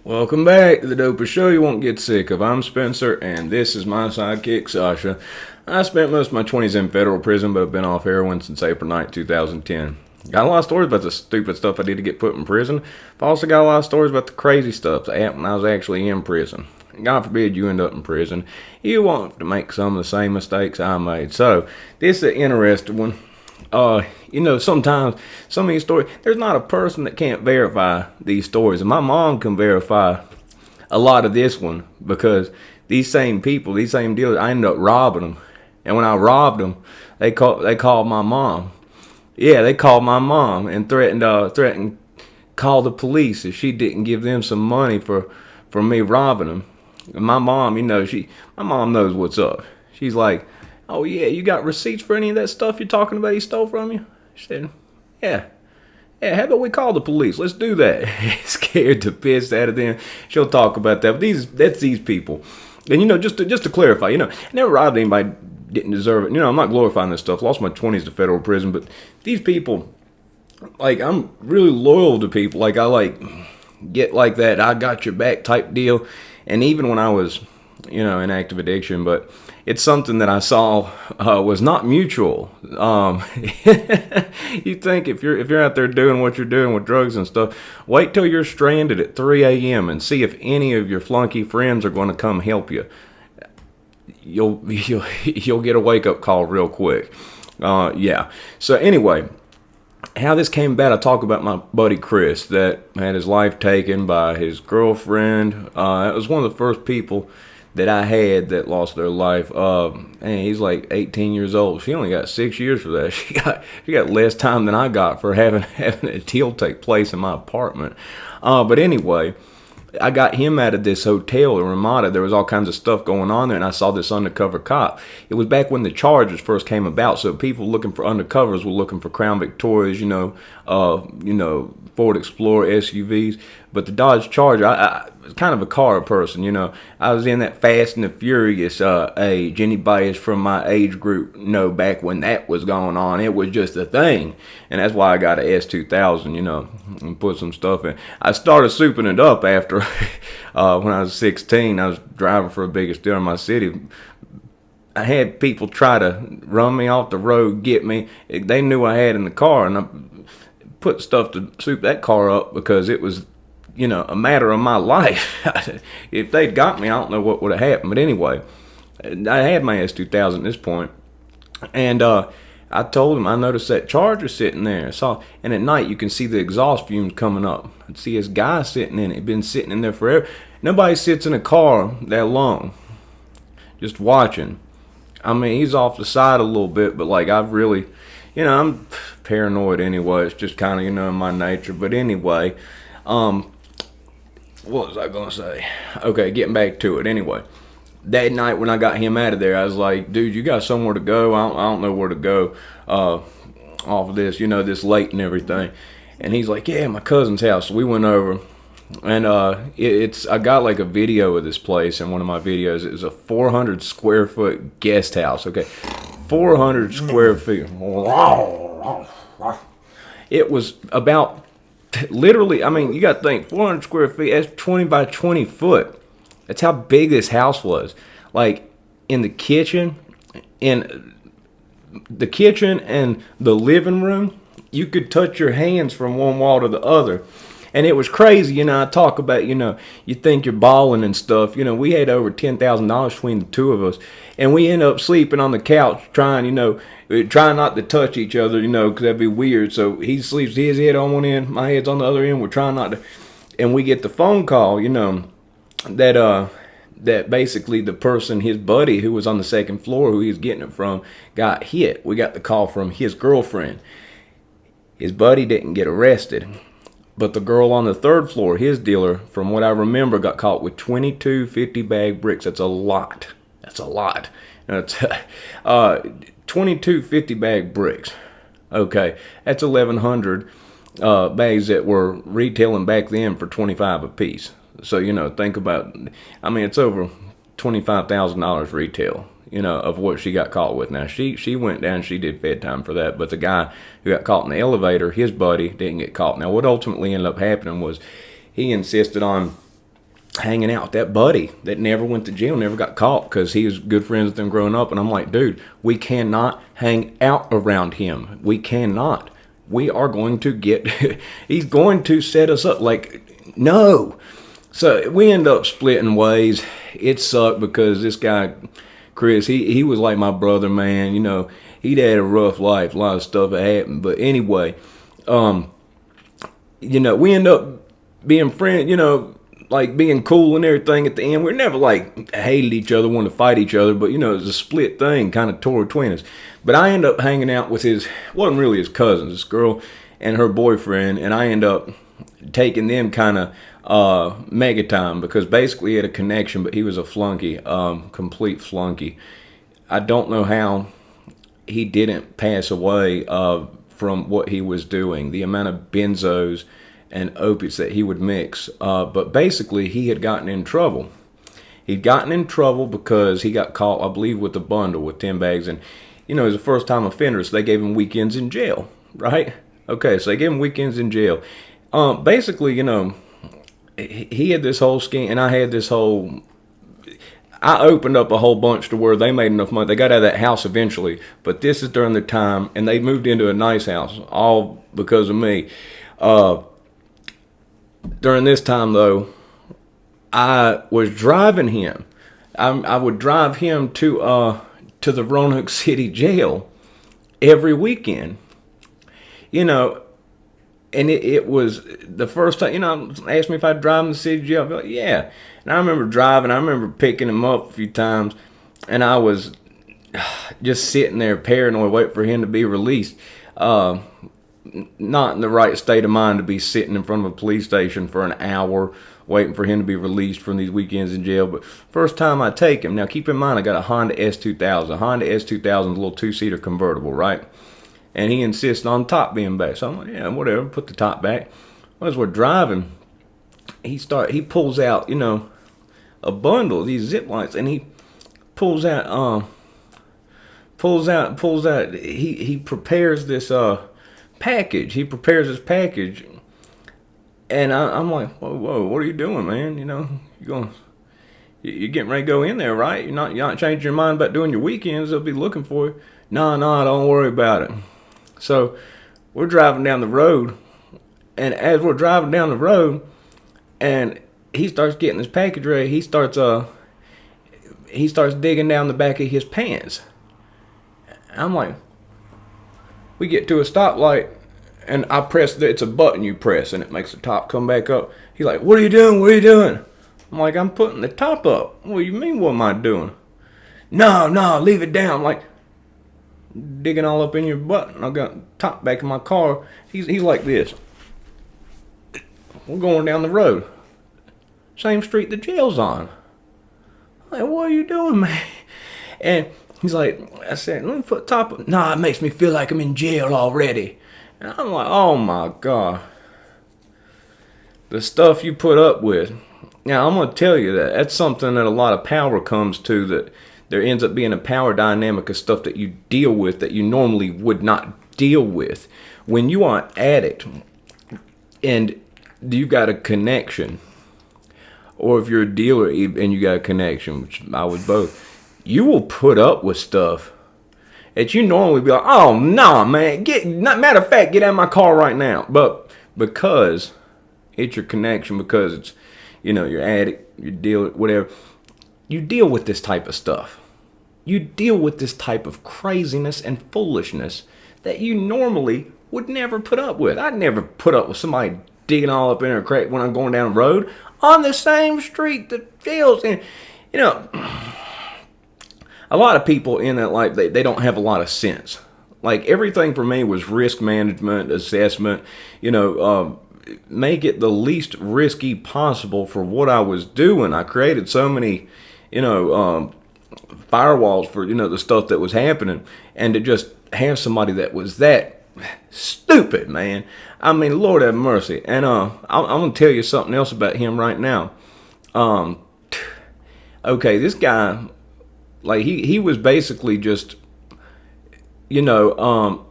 Welcome back to the Dopest Show you won't get sick of. I'm Spencer, and this is my sidekick, Sasha. I spent most of my 20s in federal prison, but have been off heroin since April 9th, 2010. Got a lot of stories about the stupid stuff I did to get put in prison, but also got a lot of stories about the crazy stuff that happened when I was actually in prison. God forbid you end up in prison. You won't have to make some of the same mistakes I made. So, this is an interesting one. Sometimes some of these stories, there's not a person that can't verify these stories. And my mom can verify a lot of this one because these same people, these same dealers, I ended up robbing them. And when I robbed them, they called my mom. Yeah, they called my mom and threatened call the police if she didn't give them some money for me robbing them. And my mom, my mom knows what's up. She's like, "Oh yeah, you got receipts for any of that stuff you're talking about he stole from you?" She said, "Yeah. Yeah, how about we call the police? Let's do that." Scared the piss out of them. She'll talk about that. But that's these people. And just to clarify, I never robbed anybody, didn't deserve it. I'm not glorifying this stuff. Lost my 20s to federal prison, but these people, I'm really loyal to people. I get like that I got your back type deal. And even when I was, in active addiction, but it's something that I saw was not mutual. You think if you're out there doing what you're doing with drugs and stuff, wait till you're stranded at 3 a.m. and see if any of your flunky friends are going to come help you. You'll get a wake up call real quick. Yeah. So anyway, how this came about, I talk about my buddy Chris that had his life taken by his girlfriend. It was one of the first people that I had that lost their life. He's like 18 years old. She only got 6 years for that. She got less time than I got for having a deal take place in my apartment. But anyway, I got him out of this hotel in Ramada. There was all kinds of stuff going on there, and I saw this undercover cop. It was back when the Chargers first came about, so people looking for undercovers were looking for Crown Victorias, Ford Explorer SUVs. But the Dodge Charger, I was kind of a car person, I was in that Fast and the Furious age. Anybody from my age group know back when that was going on. It was just a thing. And that's why I got a S2000, and put some stuff in. I started souping it up after when I was 16. I was driving for the biggest dealer in my city. I had people try to run me off the road, get me. They knew I had in the car, and I put stuff to soup that car up because it was, a matter of my life. If they'd got me, I don't know what would have happened. But anyway, I had my S2000 at this point, and I told him I noticed that Charger sitting there. And at night you can see the exhaust fumes coming up. I'd see this guy sitting in it. He'd been sitting in there forever. Nobody sits in a car that long, just watching. He's off the side a little bit, but I've really, I'm paranoid anyway. It's just kind of, in my nature. But anyway, what was I going to say? Okay, getting back to it. Anyway, that night when I got him out of there, I was like, "Dude, you got somewhere to go?" I don't know where to go off of this, this lake and everything. And he's like, "Yeah, my cousin's house." So we went over, and I got a video of this place in one of my videos. It was a 400 square foot guest house. Okay, 400 square feet. It was about literally, you got to think, 400 square feet, that's 20 by 20 foot. That's how big this house was. In the kitchen and the living room, you could touch your hands from one wall to the other. And it was crazy, I talk about, you think you're balling and stuff. We had over $10,000 between the two of us. And we end up sleeping on the couch trying not to touch each other, because that'd be weird. So he sleeps his head on one end, my head's on the other end. We're trying not to. And we get the phone call, that basically the person, his buddy who was on the second floor, who he was getting it from, got hit. We got the call from his girlfriend. His buddy didn't get arrested. But the girl on the third floor, his dealer, from what I remember, got caught with 22 50-bag bricks. That's a lot. That's a lot. That's 22 50-bag bricks. Okay, that's 1,100 bags that were retailing back then for $25 a piece. So, think about, it's over $25,000 retail. Of what she got caught with. Now, she went down, she did fed time for that, but the guy who got caught in the elevator, his buddy, didn't get caught. Now, what ultimately ended up happening was he insisted on hanging out with that buddy that never went to jail, never got caught because he was good friends with them growing up. And I'm like, dude, we cannot hang out around him. We cannot. We are going to get, he's going to set us up. Like, no. So we end up splitting ways. It sucked because this guy, Chris, he was like my brother, man. You know, he'd had a rough life, a lot of stuff had happened. But anyway, you know, we end up being friends, you know, like being cool and everything at the end. We're never like hated each other, wanted to fight each other, but you know, it was a split thing, kind of tore between us. But I end up hanging out with wasn't really his cousins, this girl and her boyfriend, and I end up taking them kind of mega time because basically he had a connection, but he was a flunky, complete flunky. I don't know how he didn't pass away from what he was doing, the amount of benzos and opiates that he would mix. But basically, he had gotten in trouble. He'd gotten in trouble because he got caught, I believe, with a bundle with 10 bags. And, you know, he was a first-time offender, so they gave him weekends in jail, right? Okay, so they gave him weekends in jail. Basically, you know, he had this whole scheme, and I had this whole... I opened up a whole bunch to where they made enough money. They got out of that house eventually, but this is during the time, and they moved into a nice house, all because of me. During this time, though, I was driving him. I would drive him to the Roanoke City jail every weekend. You know, and it was the first time, you know, asked me if I'd drive him to the city jail. I'd be like, yeah. And I remember driving. I remember picking him up a few times, and I was just sitting there paranoid, waiting for him to be released. Not in the right state of mind to be sitting in front of a police station for an hour waiting for him to be released from these weekends in jail. But first time I take him, now keep in mind I got a Honda S2000. A Honda S2000 is a little two-seater convertible, right? And he insists on top being back. So I'm like, yeah, whatever, put the top back. Well, as we're driving, he pulls out, you know, a bundle of these zip lines, and he pulls out, he prepares this, package. He prepares his package, and I'm like, whoa, what are you doing, man? You know, you're getting ready to go in there, right? You're not changing your mind about doing your weekends. They'll be looking for you. No, don't worry about it. So we're driving down the road, and as we're driving down the road, and he starts getting his package ready, he starts digging down the back of his pants. I'm like, we get to a stoplight, and I press it's a button you press, and it makes the top come back up. He's like, what are you doing? What are you doing? I'm like, I'm putting the top up. What do you mean, what am I doing? No, leave it down. I'm like, digging all up in your butt. I got the top back in my car. He's like this. We're going down the road. Same street the jail's on. I'm like, what are you doing, man? And he's like, I said, let me put the top up. Nah, it makes me feel like I'm in jail already. And I'm like, oh my God. The stuff you put up with. Now, I'm going to tell you that's something that a lot of power comes to, that there ends up being a power dynamic of stuff that you deal with that you normally would not deal with. When you are an addict and you got a connection, or if you're a dealer and you got a connection, which I was both, you will put up with stuff that you normally be like, oh, nah, man, matter of fact, get out of my car right now. But because it's your connection, because it's, you know, you're addict, you deal with whatever, you deal with this type of stuff. You deal with this type of craziness and foolishness that you normally would never put up with. I'd never put up with somebody digging all up in her crack when I'm going down the road on the same street that jails in. You know, a lot of people in that life, they don't have a lot of sense. Like, everything for me was risk management, assessment, you know, make it the least risky possible for what I was doing. I created so many, you know, firewalls for, you know, the stuff that was happening, and to just have somebody that was that stupid, man. I mean, Lord have mercy. And I'm gonna tell you something else about him right now. Okay, this guy, like, he was basically just, you know,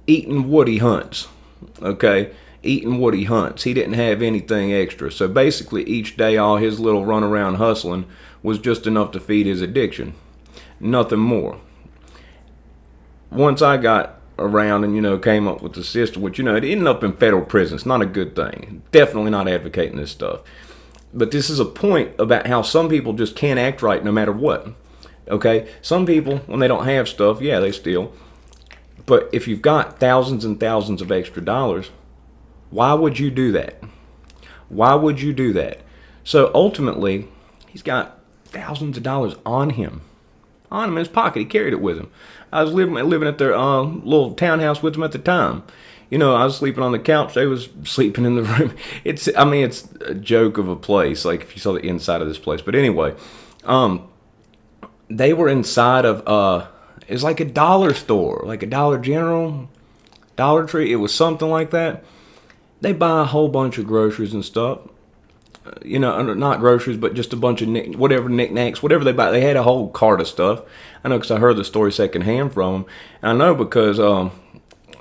eating what he hunts. Okay, eating what he hunts. He didn't have anything extra. So basically, each day, all his little run around hustling was just enough to feed his addiction. Nothing more. Once I got around and, came up with the system, which, it ended up in federal prison. It's not a good thing. Definitely not advocating this stuff. But this is a point about how some people just can't act right no matter what. Okay? Some people, when they don't have stuff, yeah, they steal. But if you've got thousands and thousands of extra dollars, why would you do that? Why would you do that? So ultimately, he's got thousands of dollars on him in his pocket. He carried it with him. I was living at their little townhouse with them at the time. I was sleeping on the couch. They was sleeping in the room. It's a joke of a place. Like if you saw the inside of this place. But anyway, they were inside of it's like a dollar store, like a Dollar General, Dollar Tree. It was something like that. They buy a whole bunch of groceries and stuff. Not groceries, but just a bunch of knickknacks, whatever they buy. They had a whole cart of stuff. I know because I heard the story secondhand from them. And I know because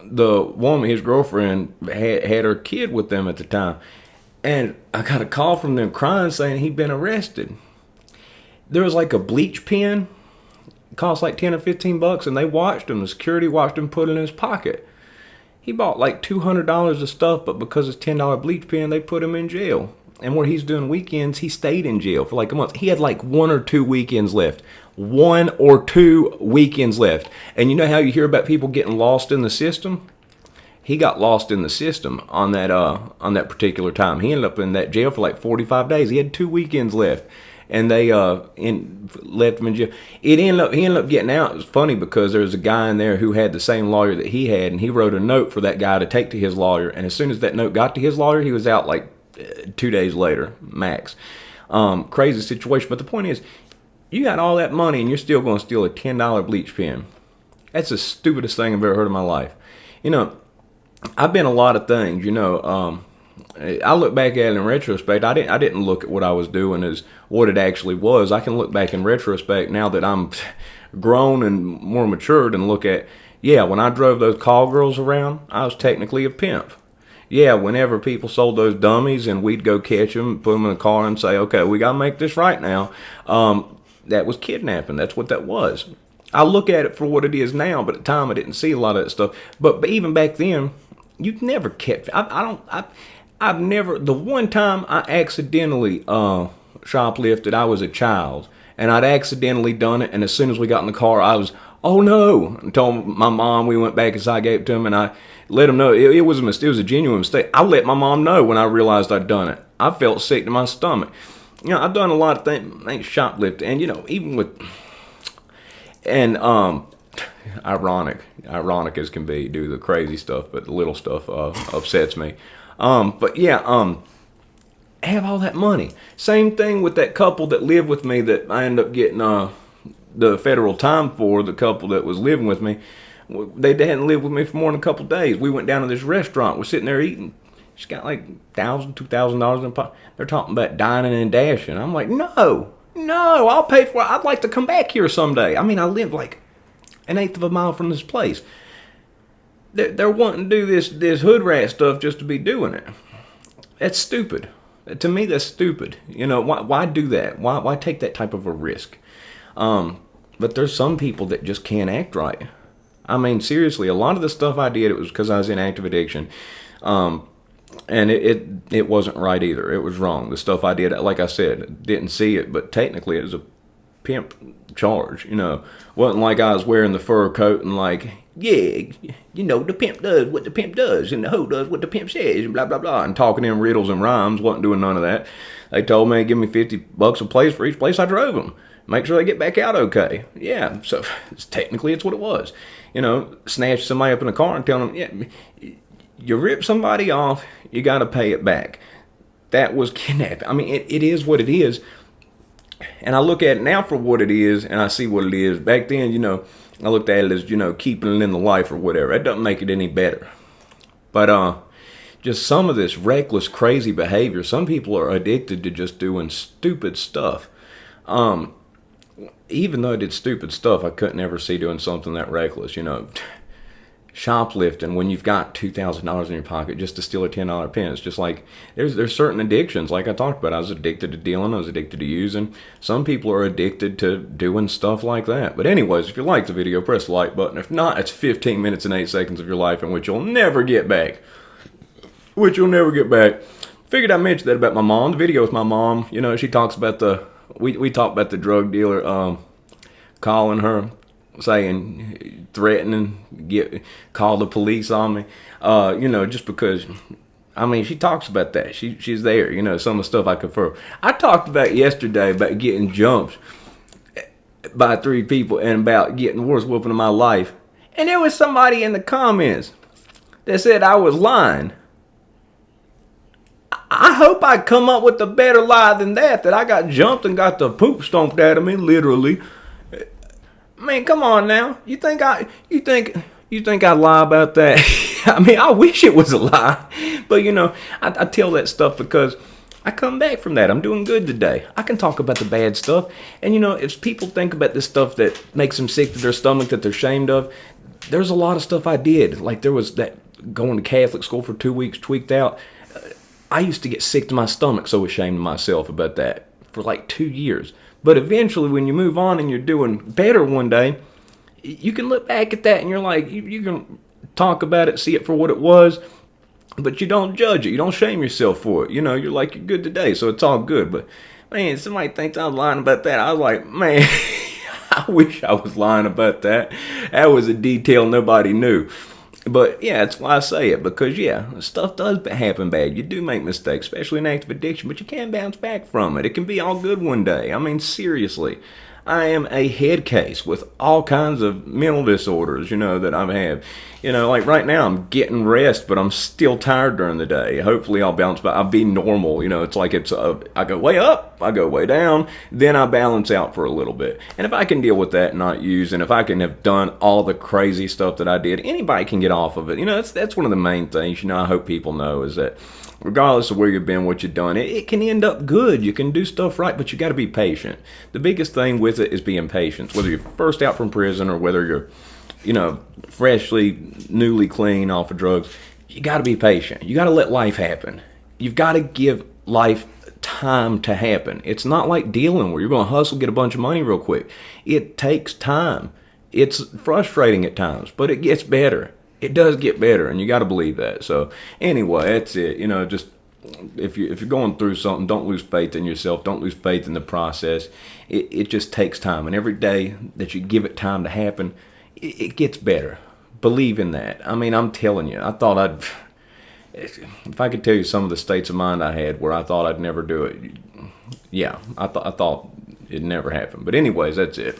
the woman, his girlfriend, had her kid with them at the time. And I got a call from them crying saying he'd been arrested. There was like a bleach pen. It cost like 10 or 15 bucks, and they watched him. The security watched him put it in his pocket. He bought like $200 of stuff, but because it's $10 bleach pen, they put him in jail. And where he's doing weekends, he stayed in jail for like a month. He had like 1 or 2 weekends left. 1 or 2 weekends left. And you know how you hear about people getting lost in the system? He got lost in the system on that particular time. He ended up in that jail for like 45 days. He had 2 weekends left. And they left him in jail. He ended up getting out. It was funny because there was a guy in there who had the same lawyer that he had, and he wrote a note for that guy to take to his lawyer. And as soon as that note got to his lawyer, he was out like 2 days later, max. Crazy situation. But the point is, you got all that money and you're still going to steal a $10 bleach pen. That's the stupidest thing I've ever heard in my life. I've been a lot of things. I look back at it in retrospect. I didn't look at what I was doing as what it actually was. I can look back in retrospect now that I'm grown and more matured and look at, yeah, when I drove those call girls around, I was technically a pimp. Yeah, whenever people sold those dummies and we'd go catch them, put them in a car and say, okay, we got to make this right now, that was kidnapping. That's what that was. I look at it for what it is now, but at the time I didn't see a lot of that stuff. But even back then, you'd never catch. I've never. The one time I accidentally shoplifted, I was a child, and I'd accidentally done it. And as soon as we got in the car, I was, oh no! And told my mom. We went back inside, gave it to him, and I let him know it was a mistake. It was a genuine mistake. I let my mom know when I realized I'd done it. I felt sick to my stomach. I've done a lot of things, shoplifting, and even with, and ironic as can be, do the crazy stuff, but the little stuff upsets me. But yeah, I have all that money. Same thing with that couple that lived with me that I ended up getting the federal time for. The couple that was living with me, they hadn't lived with me for more than a couple days. We went down to this restaurant. We're sitting there eating. She's got like $1,000, $2,000 in pocket. They're talking about dining and dashing. I'm like, no, I'll pay for it. I'd like to come back here someday. I mean, I live like 1/8 of a mile from this place. They're wanting to do this hood rat stuff just to be doing it. That's stupid. To me, that's stupid. Why do that? Why take that type of a risk? But there's some people that just can't act right. I mean, seriously, a lot of the stuff I did, it was because I was in active addiction. And it wasn't right either. It was wrong. The stuff I did, like I said, didn't see it, but technically it was a pimp charge. Wasn't like I was wearing the fur coat and like, yeah, the pimp does what the pimp does and the hoe does what the pimp says and blah, blah, blah, and talking in riddles and rhymes. Wasn't doing none of that. They told me, give me $50 a place for each place I drove them. Make sure they get back out okay. Yeah, so technically it's what it was. Snatch somebody up in a car and tell them, yeah, you rip somebody off, you got to pay it back. That was kidnapping. I mean, it is what it is. And I look at it now for what it is, and I see what it is. Back then, I looked at it as, keeping it in the life or whatever. That doesn't make it any better. But just some of this reckless, crazy behavior. Some people are addicted to just doing stupid stuff. Even though I did stupid stuff, I couldn't ever see doing something that reckless, shoplifting when you've got $2,000 in your pocket just to steal a $10 pen. It's just like there's certain addictions. Like I talked about, I was addicted to dealing. I was addicted to using. Some people are addicted to doing stuff like that. But anyways, if you like the video, press the like button. If not, it's 15 minutes and 8 seconds of your life in which you'll never get back. Figured I'd mention that about my mom. The video with my mom, you know, she talks about we talk about the drug dealer calling her, saying, threatening, call the police on me. You know, just because, I mean, she talks about that. She's there, you know, some of the stuff I confirm. I talked about yesterday about getting jumped by 3 people and about getting the worst whooping of my life. And there was somebody in the comments that said I was lying. I hope I come up with a better lie than that I got jumped and got the poop stomped out of me, literally. Man, come on now. You think I'd lie about that? I mean, I wish it was a lie. But, you know, I tell that stuff because I come back from that. I'm doing good today. I can talk about the bad stuff. And, you know, if people think about this stuff that makes them sick to their stomach, that they're ashamed of, there's a lot of stuff I did. Like, there was that going to Catholic school for 2 weeks, tweaked out. I used to get sick to my stomach, so ashamed of myself about that for like 2 years. But eventually, when you move on and you're doing better one day, you can look back at that and you're like, you can talk about it, see it for what it was, but you don't judge it. You don't shame yourself for it. You know, you're like, you're good today, so it's all good. But, man, somebody thinks I was lying about that. I was like, man, I wish I was lying about that. That was a detail nobody knew. But, yeah, that's why I say it, because, yeah, stuff does happen bad. You do make mistakes, especially in active addiction, but you can bounce back from it. It can be all good one day. I mean, seriously, I am a head case with all kinds of mental disorders, you know, that I have. You know, like right now, I'm getting rest, but I'm still tired during the day. Hopefully, I'll bounce back. I'll be normal. You know, it's like I go way up, I go way down, then I balance out for a little bit. And if I can deal with that and not use, and if I can have done all the crazy stuff that I did, anybody can get off of it. You know, that's one of the main things, you know, I hope people know is that regardless of where you've been, what you've done, it can end up good. You can do stuff right, but you got to be patient. The biggest thing with it is being patient. Whether you're first out from prison or whether you're, you know, freshly, newly clean off of drugs, you got to be patient. You got to let life happen. You've got to give life time to happen. It's not like dealing where you're going to hustle, get a bunch of money real quick. It takes time. It's frustrating at times, but it gets better. It does get better, and you got to believe that. So anyway, that's it. You know, just if you're going through something, don't lose faith in yourself. Don't lose faith in the process. It just takes time, and every day that you give it time to happen, it gets better. Believe in that. I mean, I'm telling you, if I could tell you some of the states of mind I had where I thought I'd never do it, yeah, I thought it'd never happen. But anyways, that's it.